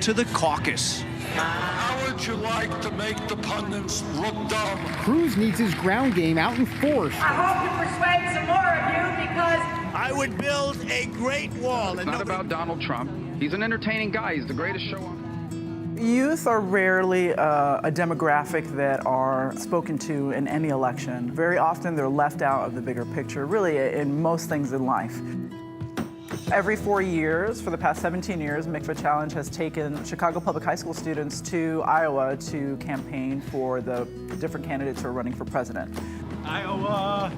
to the caucus. How would you like to make the pundits look dumb? Cruz needs his ground game out in force. I hope to persuade some more of you because I would build a great wall. It's not about Donald Trump. He's an entertaining guy. He's the greatest show on. Youth are rarely a demographic that are spoken to in any election. Very often they're left out of the bigger picture, really in most things in life. Every 4 years, for the past 17 years, Mikva Challenge has taken Chicago public high school students to Iowa to campaign for the different candidates who are running for president. Iowa!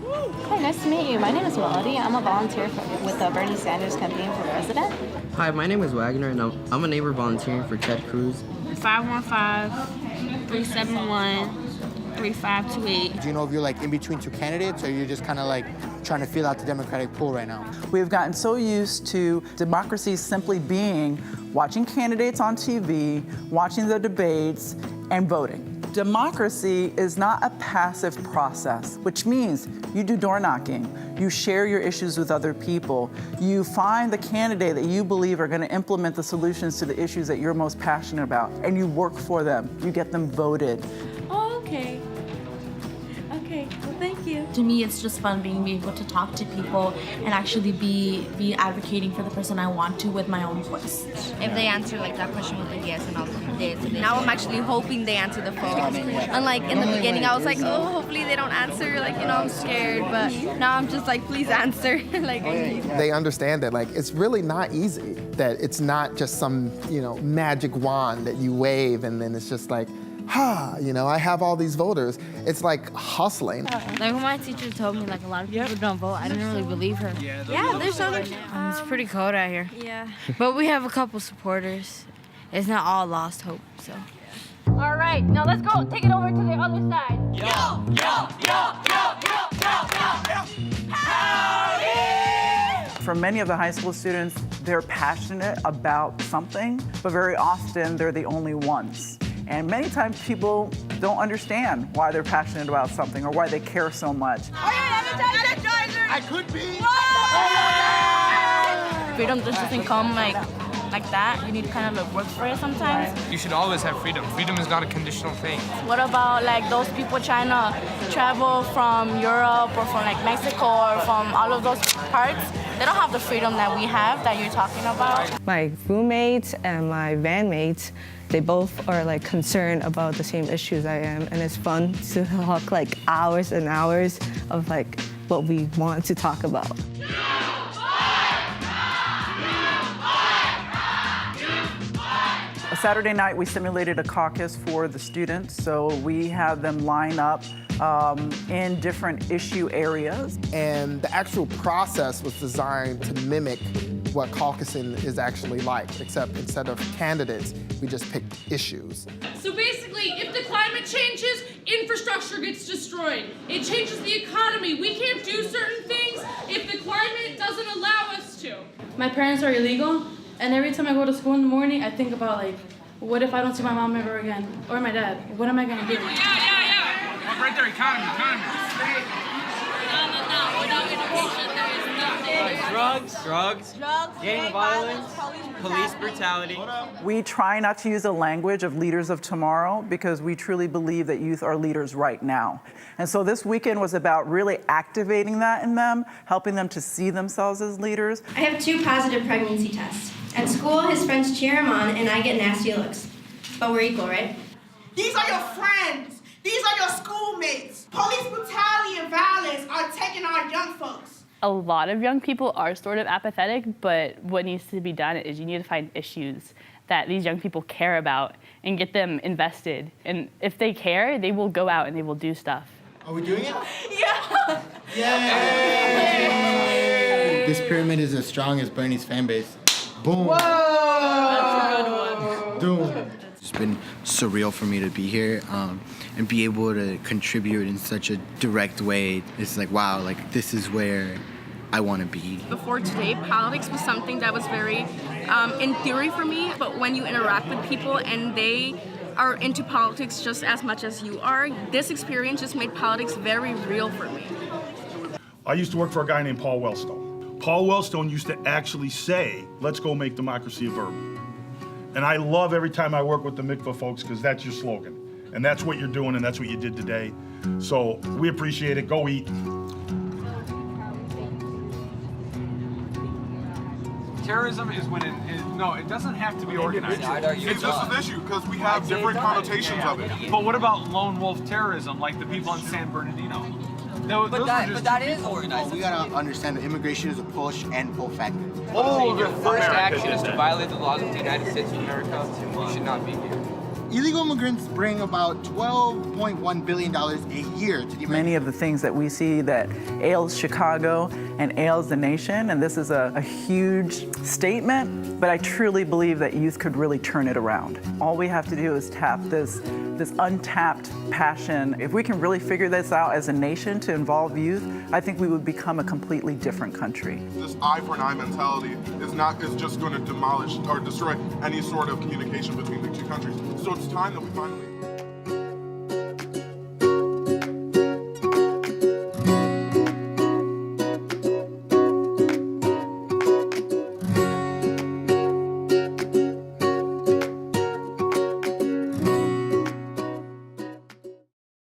Hi, nice to meet you. My name is Melody. I'm a volunteer with the Bernie Sanders campaign for president. Hi, my name is Wagner, and I'm a neighbor volunteering for Ted Cruz. 515-371-3528. Do you know if you're like in between two candidates, or you're just kind of like trying to feel out the Democratic pool right now? We've gotten so used to democracy simply being watching candidates on TV, watching the debates, and voting. Democracy is not a passive process, which means you do door knocking, you share your issues with other people, you find the candidate that you believe are going to implement the solutions to the issues that you're most passionate about, and you work for them, you get them voted. Oh, okay. Okay, well, thank you. To me, it's just fun being able to talk to people and actually be advocating for the person I want to with my own voice. If they answer like that question with a yes, and I'll do this. Now I'm actually hoping they answer the phone. Unlike in the beginning, I was like, oh, hopefully they don't answer. Like, I'm scared. But now I'm just like, please answer. They understand that it's really not easy. That it's not just some magic wand that you wave and then it's just like, I have all these voters. It's like hustling. Like when my teacher told me a lot of people don't vote, I didn't really believe her. Yeah, there's so much. It's pretty cold out here. Yeah. But we have a couple supporters. It's not all lost hope, so. all right, now let's go. Take it over to the other side. Yo, yo, yo, yo, yo, yo, yo, yo. Howdy! For many of the high school students, they're passionate about something, but very often they're the only ones. And many times people don't understand why they're passionate about something or why they care so much. I could be. Freedom just doesn't come like that. You need to kind of work for it sometimes. You should always have freedom. Freedom is not a conditional thing. What about those people trying to travel from Europe or from Mexico or from all of those parts? They don't have the freedom that we have that you're talking about. My roommates and my van mates, they both are concerned about the same issues I am, and it's fun to talk hours and hours of what we want to talk about. A Saturday night, we simulated a caucus for the students, so we had them line up in different issue areas. And the actual process was designed to mimic what caucusing is actually like, except instead of candidates, we just picked issues. So basically, if the climate changes, infrastructure gets destroyed. It changes the economy. We can't do certain things if the climate doesn't allow us to. My parents are illegal, and every time I go to school in the morning, I think about what if I don't see my mom ever again, or my dad? What am I gonna do? Yeah. Right there, economy. No. Without education, there is nothing. Drugs, gang violence, police brutality. We try not to use a language of leaders of tomorrow because we truly believe that youth are leaders right now. And so this weekend was about really activating that in them, helping them to see themselves as leaders. I have 2 positive pregnancy tests. At school, his friends cheer him on, and I get nasty looks. But we're equal, right? These are your friends. These are your schoolmates. Police brutality and violence are taking our young folks. A lot of young people are sort of apathetic, but what needs to be done is you need to find issues that these young people care about and get them invested. And if they care, they will go out and they will do stuff. Are we doing it? Yeah! Yay! This pyramid is as strong as Bernie's fan base. Boom! Whoa! That's a good one. Doom. It's been surreal for me to be here and be able to contribute in such a direct way. It's wow, this is where I want to be. Before today, politics was something that was very in theory for me, but when you interact with people and they are into politics just as much as you are, this experience just made politics very real for me. I used to work for a guy named Paul Wellstone. Paul Wellstone used to actually say, let's go make democracy a verb. And I love every time I work with the Mikva folks because that's your slogan. And that's what you're doing and that's what you did today. So we appreciate it. Go eat. Terrorism is when it doesn't have to be organized. It's just an issue because we have different connotations of it. But what about lone wolf terrorism, like the people in San Bernardino? But that is organized. We gotta understand that immigration is a push and pull factor. Your first action is to violate the laws of the United States of America. You should not be here. Illegal immigrants bring about $12.1 billion a year to the American. Many of the things that we see that ails Chicago and ails the nation, and this is a huge statement, but I truly believe that youth could really turn it around. All we have to do is tap this untapped passion. If we can really figure this out as a nation to involve youth, I think we would become a completely different country. This eye for an eye mentality is just going to demolish or destroy any sort of communication between the two countries. So it's time that we finally